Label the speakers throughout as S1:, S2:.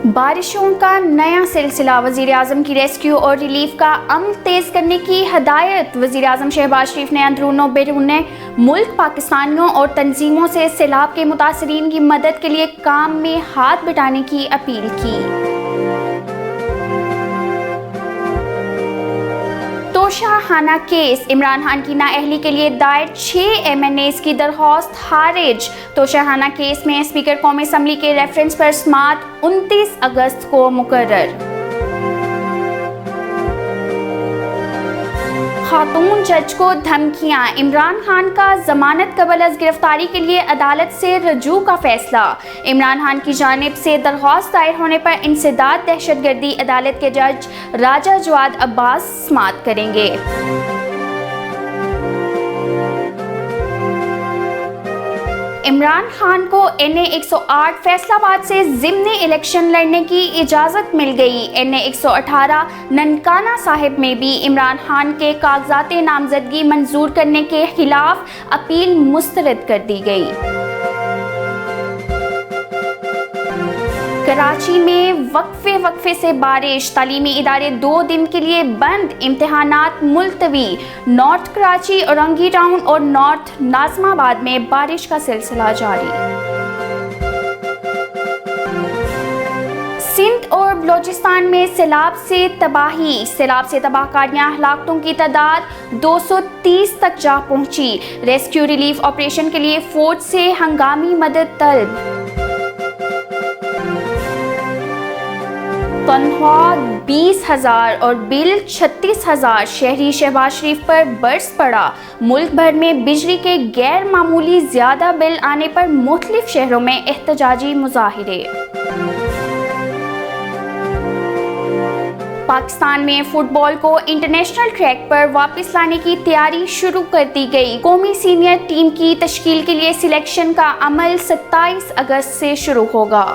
S1: بارشوں کا نیا سلسلہ، وزیر اعظم کی ریسکیو اور ریلیف کا عمل تیز کرنے کی ہدایت۔ وزیر اعظم شہباز شریف نے اندرون و بیرون ملک پاکستانیوں اور تنظیموں سے سیلاب کے متاثرین کی مدد کے لیے کام میں ہاتھ بٹانے کی اپیل کی۔ توشہ خانہ کیس، عمران خان کی نااہلی کے لیے دائر 6 MNAs کی درخواست خارج۔ توشہ خانہ کیس میں اسپیکر قومی اسمبلی کے ریفرنس پر سماعت 29 اگست کو مقرر۔ خاتون جج کو دھمکیاں، عمران خان کا ضمانت قبل از گرفتاری کے لیے عدالت سے رجوع کا فیصلہ۔ عمران خان کی جانب سے درخواست دائر ہونے پر انسداد دہشت گردی عدالت کے جج راجہ جواد عباس سماعت کریں گے۔ عمران خان کو NA 108 فیصل آباد سے ضمنی الیکشن لڑنے کی اجازت مل گئی۔ NA 118 ننکانہ صاحب میں بھی عمران خان کے کاغذات نامزدگی منظور کرنے کے خلاف اپیل مسترد کر دی گئی۔ کراچی میں وقفے سے بارش، تعلیمی ادارے 2 دن کے لیے بند، امتحانات ملتوی۔ نارتھ کراچی، اورنگی ٹاؤن اور نارتھ ناظم آباد میں بارش کا سلسلہ جاری۔ سندھ اور بلوچستان میں سیلاب سے تباہی، سیلاب سے تباہ کاریاں، ہلاکتوں کی تعداد 230 تک جا پہنچی۔ ریسکیو ریلیف آپریشن کے لیے فوج سے ہنگامی مدد طلب۔ تنخواہ 20,000 اور بل 36,000، شہری شہباز شریف پر برس پڑا۔ ملک بھر میں بجلی کے غیر معمولی زیادہ بل آنے پر مختلف شہروں میں احتجاجی مظاہرے۔ پاکستان میں فٹ بال کو انٹرنیشنل ٹریک پر واپس لانے کی تیاری شروع کر دی گئی۔ قومی سینئر ٹیم کی تشکیل کے لیے سلیکشن کا عمل 27 اگست سے شروع ہوگا۔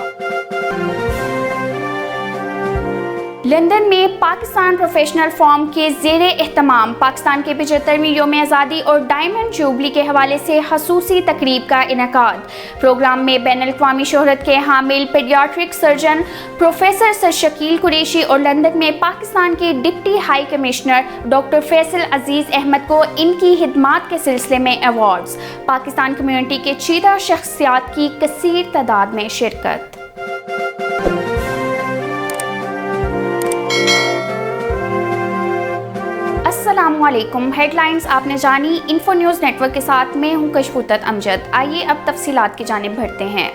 S1: لندن میں پاکستان پروفیشنل فورم کے زیر اہتمام پاکستان کے 75ویں یوم آزادی اور ڈائمنڈ جوبلی کے حوالے سے خصوصی تقریب کا انعقاد۔ پروگرام میں بین الاقوامی شہرت کے حامل paediatric surgeon professor sir Shakeel Qureshi اور لندن میں پاکستان کے deputy high commissioner doctor Faisal Aziz Ahmed کو ان کی خدمات کے سلسلے میں ایوارڈز۔ پاکستان کمیونٹی کے چیدہ شخصیات کی کثیر تعداد میں شرکت۔ السلام علیکم، ہیڈ لائنز آپ نے جانی۔ انفو نیوز نیٹ ورک کے ساتھ میں ہوں کشفوتت امجد۔ آئیے اب تفصیلات کی جانب بڑھتے ہیں۔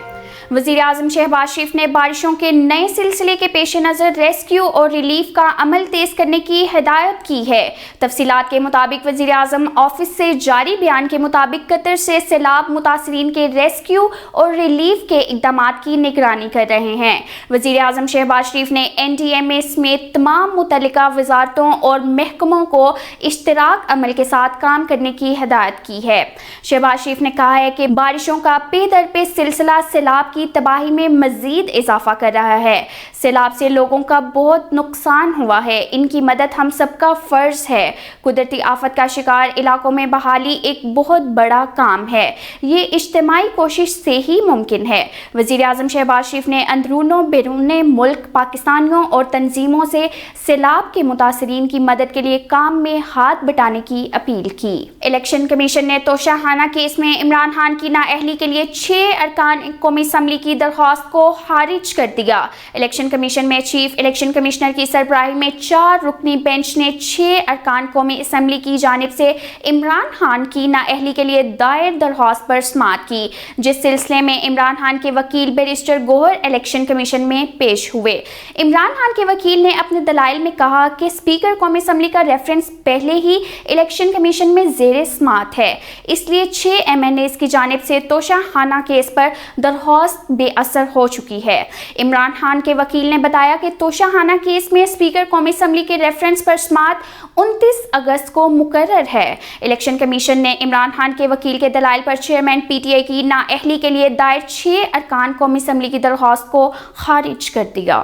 S1: وزیر اعظم شہباز شریف نے بارشوں کے نئے سلسلے کے پیش نظر ریسکیو اور ریلیف کا عمل تیز کرنے کی ہدایت کی ہے۔ تفصیلات کے مطابق وزیر اعظم آفس سے جاری بیان کے مطابق قطر سے سیلاب متاثرین کے ریسکیو اور ریلیف کے اقدامات کی نگرانی کر رہے ہیں۔ وزیر اعظم شہباز شریف نے NDMA سمیت تمام متعلقہ وزارتوں اور محکموں کو اشتراک عمل کے ساتھ کام کرنے کی ہدایت کی ہے۔ شہباز شریف نے کہا ہے کہ بارشوں کا پے در پے سلسلہ سیلاب کی تباہی میں مزید اضافہ کر رہا ہے۔ سیلاب سے لوگوں کا بہت نقصان ہوا ہے، ان کی مدد ہم سب کا فرض ہے۔ قدرتی آفت کا شکار علاقوں میں بحالی ایک بہت بڑا کام ہے، یہ اجتماعی کوشش سے ہی ممکن ہے۔ وزیر اعظم شہباز شریف نے اندرون و بیرون ملک پاکستانیوں اور تنظیموں سے سیلاب کے متاثرین کی مدد کے لیے کام میں ہاتھ بٹانے کی اپیل کی۔ الیکشن کمیشن نے توشہ خانہ کیس میں عمران خان کی نااہلی کے لیے 6 ارکان قومی اسمبلی کی درخواست کو خارج کر دیا۔ الیکشن کمیشن میں چیف الیکشن کمشنر کی سربراہی میں 4 رکنی بینچ نے 6 ارکان قومی اسمبلی کی جانب سے عمران خان کی نااہلی کے لیے دائر درخواست پر سماعت کی، جس سلسلے میں عمران خان کے وکیل بیرسٹر گوہر الیکشن کمیشن میں پیش ہوئے۔ عمران خان کے وکیل نے اپنے دلائل میں کہا کہ اسپیکر قومی اسمبلی کا ریفرنس پہلے ہی الیکشن کمیشن میں زیر سماعت ہے، اس لیے 6 MNAs کی جانب سے توشہ خانہ کیس پر درخواست بے اثر ہو چکی ہے۔ عمران خان کے وکیل نے بتایا کہ توشہ خانہ کیس میں اسپیکر قومی اسمبلی کے ریفرنس پر سماعت 29 اگست کو مقرر ہے۔ الیکشن کمیشن نے عمران خان کے وکیل کے دلائل پر چیئرمین PTI کی نااہلی کے لیے دائر 6 ارکان قومی اسمبلی کی درخواست کو خارج کر دیا۔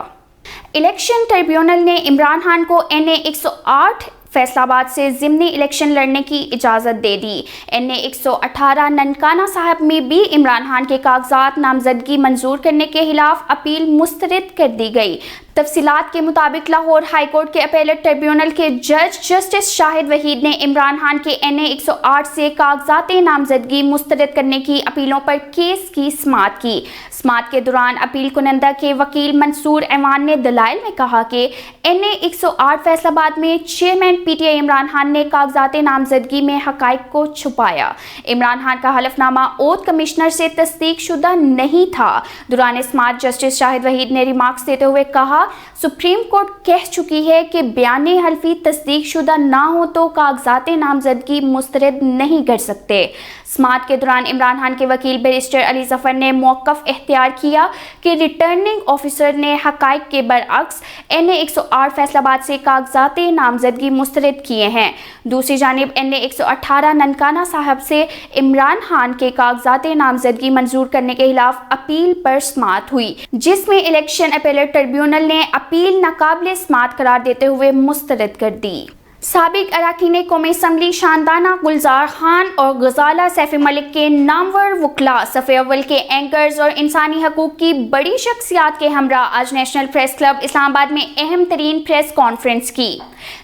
S1: الیکشن ٹریبیونل نے عمران خان کو NA 108 फैसला आबाद से ज़िमनी इलेक्शन लड़ने की इजाज़त दे दी। NA 118 ननकाना साहब में भी इमरान खान के कागजात नामजदगी मंजूर करने के खिलाफ अपील मुस्तरद कर दी गई। तफसीलात के मुताबिक लाहौर हाई कोर्ट के अपीलेट ट्रिब्यूनल के जज जस्टिस शाहिद वहीद ने इमरान खान के NA 108 से कागजात नामजदगी मुस्तरद करने की अपीलों पर केस की समाअत की। समाअत के दौरान अपील कुनंदा के वकील मंसूर ऐवान ने दलाइल में कहा कि NA 108 फैसलाबाद में चेयरमैन PTI इमरान खान ने कागजात नामजदगी में हकाइक को छुपाया। इमरान खान का हलफनामा ओथ कमिश्नर से तस्दीक शुदा नहीं था। दौरान समाअत जस्टिस शाहिद वहीद ने रिमार्क्स देते हुए कहा, सुप्रीम कोर्ट कह चुकी है कि बयान हल्फी तस्दीक शुदा ना हो तो कागजात नामजदगी मुस्तरद नहीं कर सकते। समाअत के दौरान इमरान खान के वकील बैरिस्टर अली जफर ने मौक़िफ़ इख्तियार किया कि रिटर्निंग ऑफिसर ने हक़ाइक़ के बरअक्स NA 108 फैसलाबाद से कागजात नामजदगी मुस्तरद किए हैं। दूसरी जानिब NA 118 ननकाना साहब से इमरान खान के कागजात नामजदगी मंजूर करने के खिलाफ अपील पर समाअत हुई, जिसमें इलेक्शन अपीलेट ट्रिब्यूनल ने अपील नाकाबिल समाअत करार देते हुए मुस्तरद कर दी। साबिक अरकान कौमी असम्बली शानदाना गुलजार खान और गजाला सैफी मलिक के नामवर वकला सफ़े अव्वल के एंकर्स और इंसानी हकूक़ की बड़ी शख्सियात के हमरा आज नेशनल प्रेस क्लब इस्लामाबाद में अहम तरीन प्रेस कॉन्फ्रेंस की,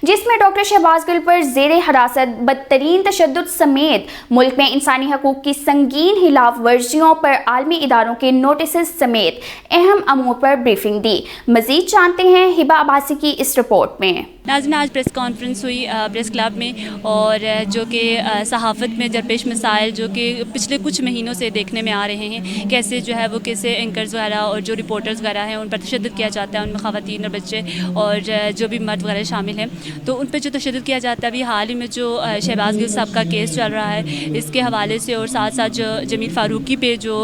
S1: जिसमें डॉक्टर शहबाज गुल पर ज़ेर हिरासत बदतरीन तशद्दुद समेत मुल्क में इंसानी हकूक़ की संगीन खिलाफ वर्जियों पर आलमी इदारों के नोटिस समेत अहम अमूर पर ब्रीफिंग दी। मज़ीद जानते हैं हिबा अब्बासी की इस रिपोर्ट में।
S2: नाज़रीन, आज प्रेस कॉन्फ्रेंस हुई प्रेस क्लब में, और जो कि सहाफ़त में दरपेश मसाइल जो कि पिछले कुछ महीनों से देखने में आ रहे हैं, कैसे जो है वो कैसे एंकर्स वगैरह और जो रिपोर्टर्स वगैरह हैं उन पर तशद्दुद किया जाता है, उनमें ख़वातीन और बच्चे और जो भी मर्द वगैरह शामिल हैं, तो उन पर जो तशद्दुद किया जाता है। अभी हाल ही में जो शहबाज गिल साहब का केस चल रहा है, इसके हवाले से, और साथ साथ जो जमील फ़ारूकी पे जो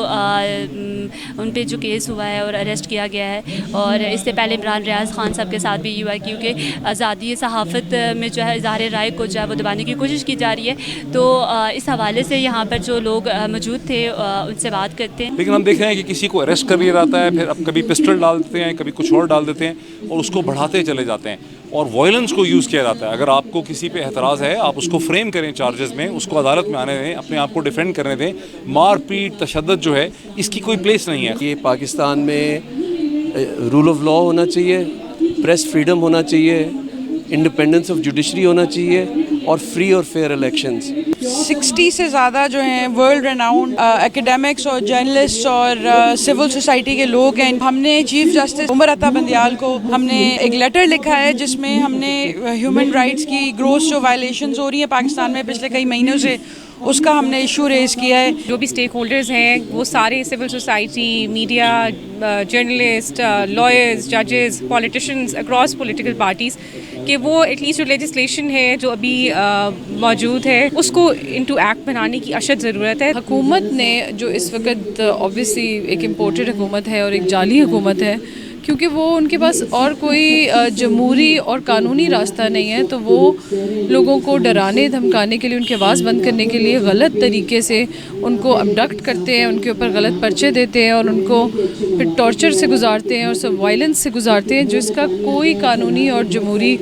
S2: उन पे जो केस हुआ है और अरेस्ट किया गया है, और इससे पहले इमरान रियाज खान साहब के साथ भी ये हुआ है, क्योंकि आज़ादी सहाफ़त में जो है इज़हार राय को जो है वो दबाने की कोशिश की जा रही है। तो इस हवाले से यहाँ पर जो लोग मौजूद थे उनसे बात करते हैं।
S3: लेकिन हम देख रहे हैं कि किसी को अरेस्ट कर लिया जाता है, फिर अब कभी पिस्टल डाल देते हैं, कभी कुछ और डाल देते हैं, और उसको बढ़ाते चले जाते हैं और वायलेंस को यूज़ किया जाता है। अगर आपको किसी पे एतराज़ है, आप उसको फ्रेम करें चार्जेस में, उसको अदालत में आने दें, अपने आप को डिफेंड करने दें। मार पीट तशद्दुद जो है इसकी कोई प्लेस नहीं है।
S4: ये पाकिस्तान में रूल ऑफ लॉ होना चाहिए, प्रेस फ्रीडम होना चाहिए, इंडिपेंडेंस ऑफ जुडिशरी होना चाहिए और फ्री और फेयर इलेक्शंस।
S5: 60 से ज़्यादा जो हैं वर्ल्ड रेनाउंड एकेडमिक्स और जर्नलिस्ट और सिविल सोसाइटी के लोग हैं। हमने चीफ जस्टिस उमर अता बंदियाल को हमने एक लेटर लिखा है, जिसमें हमने ह्यूमन राइट्स की ग्रोस जो वायलेशंस हो रही हैं पाकिस्तान में पिछले कई महीनों से, उसका हमने इशू रेज़ किया है।
S6: जो भी स्टेक होल्डर्स हैं वो सारे civil society, media, journalist, lawyers, जजेस, पॉलिटिशियंस अक्रॉस पॉलिटिकल पार्टीज़ कि वो एटलीस्ट जो लेजिस्लेशन है जो अभी मौजूद है उसको इनटू एक्ट बनाने की अशद ज़रूरत है।
S7: हुकूमत ने जो इस वक्त ऑब्वियसली एक इम्पोर्टेड हुकूमत है और एक जाली हुकूमत है, क्योंकि वो उनके पास और कोई जमहूरी और कानूनी रास्ता नहीं है, तो वो लोगों को डराने धमकाने के लिए, उनकी आवाज़ बंद करने के लिए गलत तरीके से उनको अबडक्ट करते हैं, उनके ऊपर गलत पर्चे देते हैं और उनको फिर टॉर्चर से गुजारते हैं और सब वायलेंस से गुजारते हैं, जिसका कोई कानूनी और जमहूरी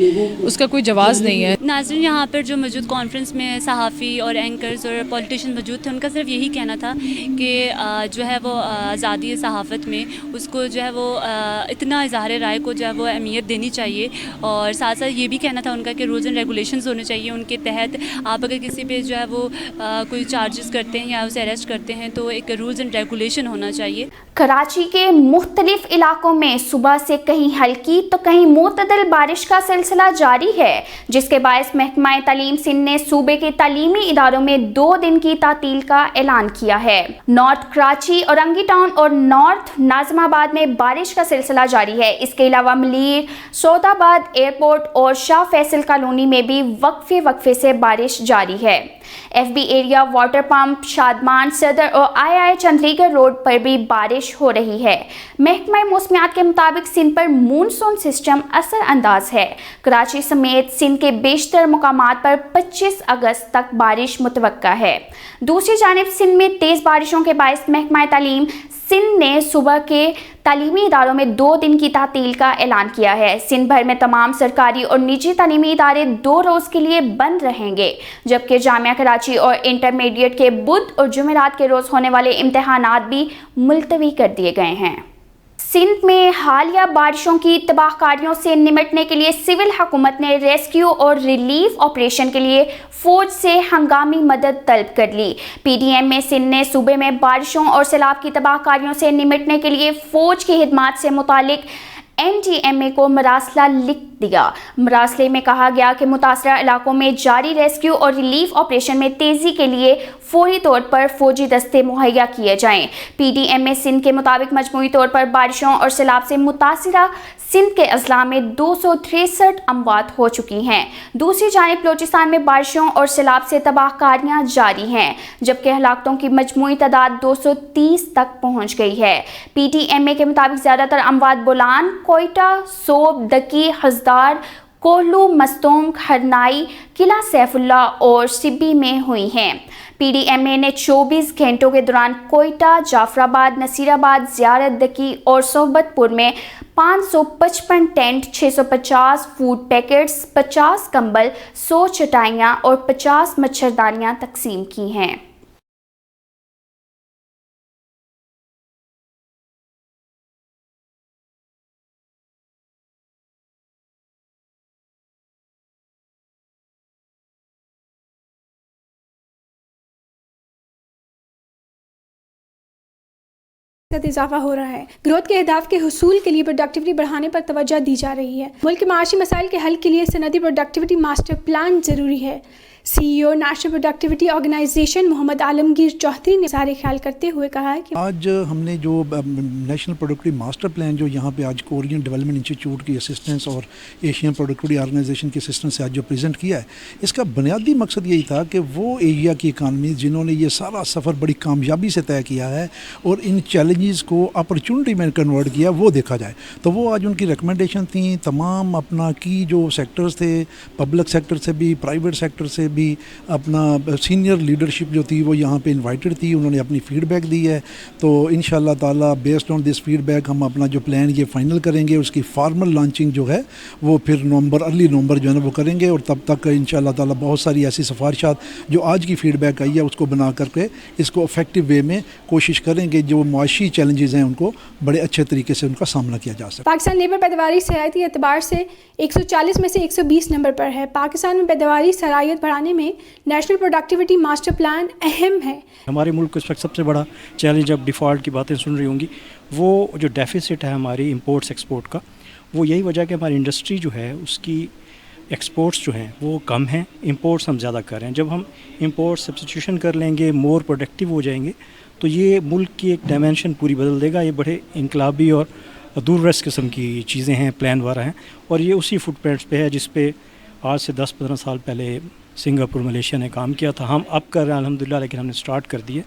S7: उसका कोई जवाज़ नहीं है।
S2: नाज़रीन, यहाँ पर जो मौजूद कॉन्फ्रेंस में सहाफ़ी और एंकर्स और पॉलिटिशियन मौजूद थे, उनका सिर्फ यही कहना था कि जो है वो आज़ादी सहाफ़त में उसको जो है वो इतना इज़हार राय को जो है वो अहमियत देनी चाहिए, और साथ साथ ये भी कहना था उनका कि रूल्स एंड रेगुलेशंस होने चाहिए, उनके तहत आप अगर किसी पे जो है वो कोई चार्जेस करते हैं या उसे अरेस्ट करते हैं तो एक रूल्स एंड रेगुलेशन होना चाहिए।
S1: कराची के मुख्तलिफ इलाकों में सुबह से कहीं हल्की तो कहीं मुतदल बारिश का सिलसिला जारी है, जिसके बायस महकमा तालीम सिंध ने सूबे के तालीमी इदारों में 2 दिन की तातील का ऐलान किया है। नॉर्थ कराची, औरंगी टाउन और नॉर्थ नाज़िमाबाद में बारिश का सिलसिला जारी है। इसके अलावा मलीर, सौदाबाद एयरपोर्ट और शाह फैसल कॉलोनी में भी वक्फे से बारिश जारी है। FB area, water pump, Shadman, सदर और II चंद्रीगढ़ रोड पर भी बारिश हो रही है। महकमा मौसमियात के मुताबिक सिंध पर मानसून सिस्टम असर अंदाज है। कराची समेत सिंध के बेशतर मुकामात पर 25 अगस्त तक बारिश मुतवक्का है। दूसरी जानिब सिंध में तेज़ बारिशों के बायस महकमा तालीम सिंध ने सुबह के तालीमी इदारों में 2 दिन की तातील का ऐलान किया है। सिंध भर में तमाम सरकारी और निजी तालीमी इदारे 2 रोज़ के लिए बंद रहेंगे, जबकि जामिया कराची और इंटरमीडिएट के बुध और जुमेरात के रोज़ होने वाले इम्तिहानात भी मुलतवी कर दिए गए हैं। सिंध में हालिया बारिशों की तबाहकारियों से निपटने के लिए सिविल हुकूमत ने रेस्क्यू और रिलीफ ऑपरेशन के लिए फ़ौज से हंगामी मदद तलब कर ली। PDM में सिंध ने सूबे में बारिशों और सैलाब की तबाहकारियों से निपटने के लिए फ़ौज की खिदमात से मुतालिक NDMA को मरासला लिख दिया। मरासले में कहा गया कि मुतासरा इलाकों में जारी रेस्क्यू और रिलीफ ऑपरेशन में तेज़ी के लिए फौरी तौर पर फौजी दस्ते मुहैया किए जाएं। PDM सिंध के मुताबिक मजमूई तौर पर बारिशों और सैलाब से मुतासरा सिंध के अजला में 263 अमवात हो चुकी हैं। दूसरी जानिब बलोचिस्तान में बारिशों और सैलाब से तबाहकारियां जारी हैं, जबकि हलाकतों की मजमूई तादाद 230 तक पहुंच गई है। PDMA के मुताबिक ज़्यादातर अमवात बोलान, कोयटा, सोब, दकी, हजदार, कोहलू, मस्तोंग, हरनाई, किला सैफुल्ला और सिब्बी में हुई हैं। PDMA ने 24 घंटों के दौरान कोयटा, जाफराबाद, नसीराबाद, ज़ियारत, दकी और सोहबतपुर में 555 टेंट, 650 फूड पैकेट्स, 50 कंबल, 100 चटाइयाँ और 50 मच्छरदानियाँ तकसीम की हैं।
S8: इजाफा हो रहा है। ग्रोथ के अहदाफ के हुसूल के लिए प्रोडक्टिविटी बढ़ाने पर तवज्जो दी जा रही है। मुल्क के माशी मसाइल के हल के लिए सनदी प्रोडक्टिविटी मास्टर प्लान ज़रूरी है। CEO national productivity organisation Mohammad Alamgir Chaudhry ने सारे ख्याल करते हुए कहा है कि
S9: आज हमने जो नेशनल प्रोडक्टिविटी मास्टर प्लान जो यहाँ पे आज कोरियन डेवलपमेंट इंस्टीट्यूट की असिस्टेंस और एशियन प्रोडक्टिविटी ऑर्गेनाइजेशन की असिस्टेंस से आज जो प्रेजेंट किया है, इसका बुनियादी मकसद यही था कि वो एरिया की इकानमी जिन्होंने ये सारा सफ़र बड़ी कामयाबी से तय किया है और इन चैलेंजेस को अपॉर्चुनिटी में कन्वर्ट किया, वो देखा जाए। तो वो आज उनकी रिकमेंडेशन थी तमाम अपना की जो सेक्टर्स थे, पब्लिक सेक्टर से भी, प्राइवेट सेक्टर से भी, अपना सीनियर लीडरशिप जो थी वो यहाँ पे इनवाइटेड थी, उन्होंने अपनी फीडबैक दी है। तो इंशाल्लाह ताला बेस्ड ऑन दिस फीडबैक हम अपना जो प्लान ये फाइनल करेंगे, उसकी फार्मल लॉन्चिंग जो है वो फिर अर्ली नवंबर जो है ना वो करेंगे। और तब तक इंशाल्लाह ताला बहुत सारी ऐसी सिफारिशात जो आज की फीडबैक आई है उसको बना करके इसको इफेक्टिव वे में कोशिश करेंगे, जो माशी चैलेंजेस हैं उनको बड़े अच्छे तरीके से उनका सामना किया जा सके।
S8: पाकिस्तान लेबर पैदावारी सलाहियती एतबार से 140 में से 120 नंबर पर है। पाकिस्तान में पैदावारी सलाहियत बढ़ाने में नेशनल प्रोडक्टिविटी मास्टर प्लान अहम है।
S10: हमारे मुल्क को इस वक्त सबसे बड़ा चैलेंज, अब डिफ़ॉल्ट की बातें सुन रही होंगी, वो जो डेफिसिट है हमारी इंपोर्ट्स एक्सपोर्ट का, वो यही वजह है कि हमारी इंडस्ट्री जो है उसकी एक्सपोर्ट्स जो हैं वो कम हैं, इंपोर्ट्स हम ज़्यादा कर रहे हैं। जब हम इंपोर्ट सब्स्टिट्यूशन कर लेंगे, मोर प्रोडक्टिव हो जाएंगे, तो ये मुल्क की एक डायमेंशन पूरी बदल देगा। ये बड़े इनकलाबी और दूररस किस्म की चीज़ें हैं, प्लान वारा हैं, और ये उसी फुटप्रिंट्स पे है जिस पे आज से 10-15 साल पहले सिंगापुर, मलेशिया ने काम किया था। हम अब कर रहे हैं अल्हम्दुलिल्लाह, लेकिन हमने स्टार्ट कर दिए,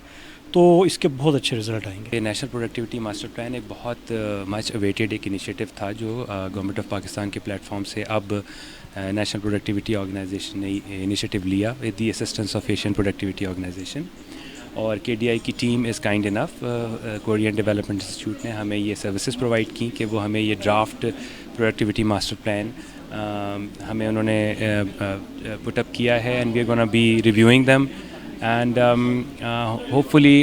S10: तो इसके बहुत अच्छे रिजल्ट आएंगे।
S11: नेशनल प्रोडक्टिविटी मास्टर प्लान एक बहुत मच अवेटेड एक इनिशिएटिव था जो गवर्नमेंट ऑफ पाकिस्तान के प्लेटफॉर्म से अब नेशनल प्रोडक्टिविटी ऑर्गेनाइजेशन ने इनिशिएटिव लिया with the assistance of Asian productivity organization. और KDI की team is kind enough, Korean development institute ने हमें ये सर्विसेज प्रोवाइड की कि वो हमें ये ड्राफ्ट प्रोडक्टिविटी मास्टर प्लान हमें उन्होंने पुट अप किया है, and we are gonna be reviewing them, and hopefully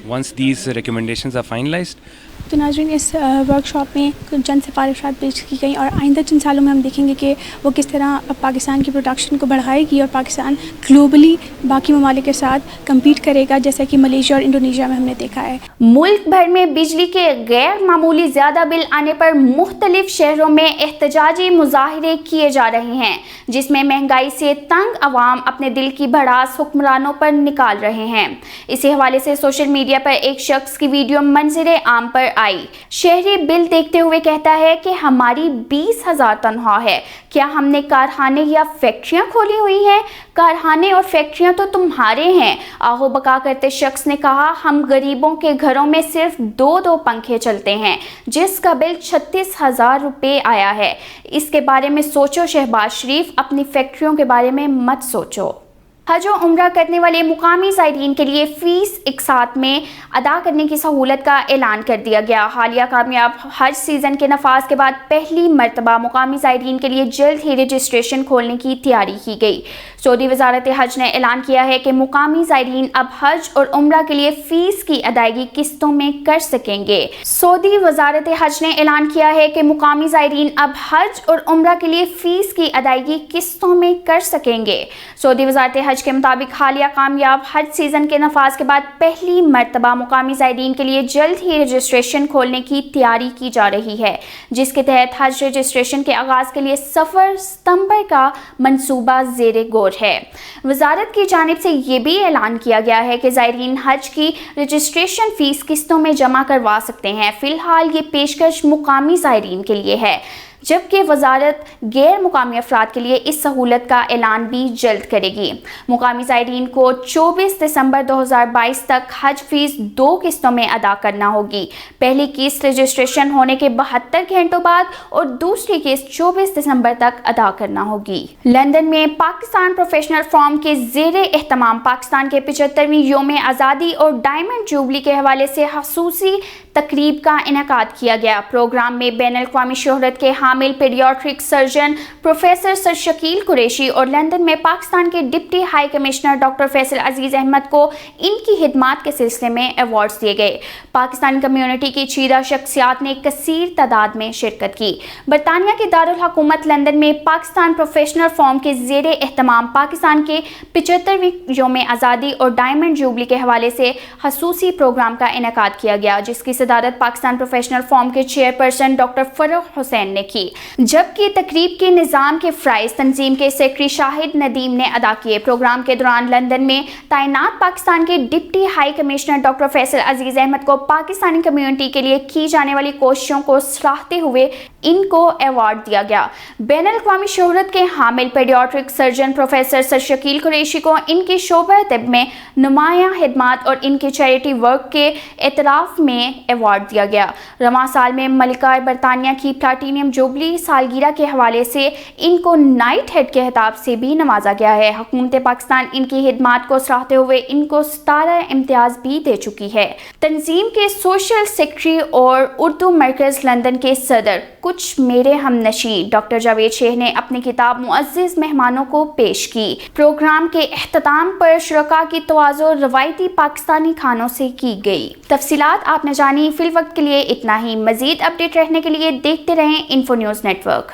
S11: once these recommendations are finalized.
S8: तो नाज़रीन, इस वर्कशॉप में चंद सिफारिशात पेश की गई और आइंदा चंद सालों में हम देखेंगे कि वो किस तरह पाकिस्तान की प्रोडक्शन को बढ़ाएगी और पाकिस्तान ग्लोबली बाकी ममालिक के साथ कम्पीट करेगा, जैसा कि मलेशिया और इंडोनेशिया में हमने देखा है।
S1: मुल्क भर में बिजली के गैर मामूली ज़्यादा बिल आने पर मुख्तलिफ शहरों में एहतजाजी मुजाहरे किए जा रहे हैं, जिसमें महंगाई से तंग अवाम अपने दिल की भड़ास हुक्मरानों पर निकाल रहे हैं। इसी हवाले से सोशल मीडिया पर एक शख्स की वीडियो मंजर आम पर आई। शहरी बिल देखते हुए कहता है कि हमारी 20,000 तनख्वाह है, क्या हमने कारखाने या फैक्ट्रियां खोली हुई हैं? कारखाने और फैक्ट्रियां तो तुम्हारे हैं। आहो बका करते शख्स ने कहा, हम गरीबों के घरों में सिर्फ 2 पंखे चलते हैं, जिसका बिल 36,000 रुपये आया है। इसके बारे में सोचो शहबाज शरीफ, अपनी फैक्ट्रियों के बारे में मत सोचो। حج و عمرہ کرنے والے مقامی زائرین کے لیے فیس ایک ساتھ میں ادا کرنے کی سہولت کا اعلان کر دیا گیا۔ حالیہ کامیاب حج سیزن کے نفاذ کے بعد پہلی مرتبہ مقامی زائرین کے لیے جلد ہی رجسٹریشن کھولنے کی تیاری کی گئی۔ سعودی وزارت حج نے اعلان کیا ہے کہ مقامی زائرین اب حج اور عمرہ کے لیے فیس کی ادائیگی قسطوں میں کر سکیں گے۔ سعودی وزارت حج نے اعلان کیا ہے کہ مقامی زائرین اب حج اور عمرہ کے لیے فیس کی ادائیگی قسطوں میں کر سکیں گے۔ سعودی وزارت حج کے مطابق حالیہ کامیاب حج سیزن کے نفاذ کے بعد پہلی مرتبہ مقامی زائرین کے لیے جلد ہی رجسٹریشن کھولنے کی تیاری کی جا رہی ہے، جس کے تحت حج رجسٹریشن کے آغاز کے لیے صفر ستمبر کا منصوبہ زیر غور ہے۔ وزارت کی جانب سے یہ بھی اعلان کیا گیا ہے کہ زائرین حج کی رجسٹریشن فیس قسطوں میں جمع کروا سکتے ہیں۔ فی الحال یہ پیشکش مقامی زائرین کے لیے ہے، جبکہ وزارت غیر مقامی افراد کے لیے اس سہولت کا اعلان بھی جلد کرے گی۔ مقامی زائرین کو 24 دسمبر 2022 تک حج فیس 2 قسطوں میں ادا کرنا ہوگی۔ پہلی قسط رجسٹریشن ہونے کے 72 گھنٹوں بعد اور دوسری قسط 24 دسمبر تک ادا کرنا ہوگی۔ لندن میں پاکستان پروفیشنل فورم کے زیر اہتمام پاکستان کے 75ویں یوم آزادی اور ڈائمنڈ جوبلی کے حوالے سے خصوصی تقریب کا انعقاد کیا گیا۔ پروگرام میں بین الاقوامی شہرت کے حامل paediatric surgeon professor sir Shakeel Qureshi اور لندن میں پاکستان کے deputy high commissioner doctor Faisal Aziz Ahmed کو ان کی خدمات کے سلسلے میں ایوارڈز دیے گئے۔ پاکستانی کمیونٹی کی چیدہ شخصیات نے کثیر تعداد میں شرکت کی۔ برطانیہ کے دارالحکومت لندن میں پاکستان پروفیشنل فورم کے زیر اہتمام پاکستان کے 75ویں یوم آزادی اور ڈائمنڈ جوبلی کے حوالے سے خصوصی پروگرام کا انعقاد کیا گیا، جس کی صدارت پاکستان پروفیشنل فورم کے چیئرپرسن ڈاکٹر فروخ حسین نے کی، جبکہ تقریب کے نظام کے فرائض تنظیم کے سیکرٹری شاہد ندیم نے ادا کیے۔ پروگرام کے دوران لندن میں تعینات پاکستان کے deputy high commissioner doctor Faisal Aziz Ahmed کو پاکستانی کمیونٹی کے لیے کی جانے والی کوششوں کو سراہتے ہوئے ان کو ایوارڈ دیا گیا۔ بین الاقوامی شہرت کے حامل paediatric surgeon professor sir Shakeel Qureshi کو ان کی شعبہ طب میں نمایاں خدمات اور ان کے چیریٹی ورک کے اعتراف میں ایوارڈ دیا گیا۔ رواں سال میں ملکہ برطانیہ کی پلاٹینیم جوبلی سالگرہ کے حوالے سے ان کو نائٹ ہیڈ کے خطاب سے بھی نوازا گیا ہے۔ حکومت پاکستان ان کی خدمات کو سراہتے ہوئے ان کو 17 امتیاز بھی دے چکی ہے۔ تنظیم کے سوشل سیکرٹری اور اردو مرکز لندن کے صدر کچھ میرے ہم نشیں ڈاکٹر جاوید شیخ نے اپنی کتاب معزز مہمانوں کو پیش کی۔ پروگرام کے اختتام پر شرکاء کی تواضع روایتی پاکستانی کھانوں سے کی گئی۔ تفصیلات آپ نے جانی۔ فی الوقت کے لیے اتنا ہی۔ مزید اپڈیٹ رہنے کے لیے دیکھتے رہیں انفو نیوز نیٹ ورک۔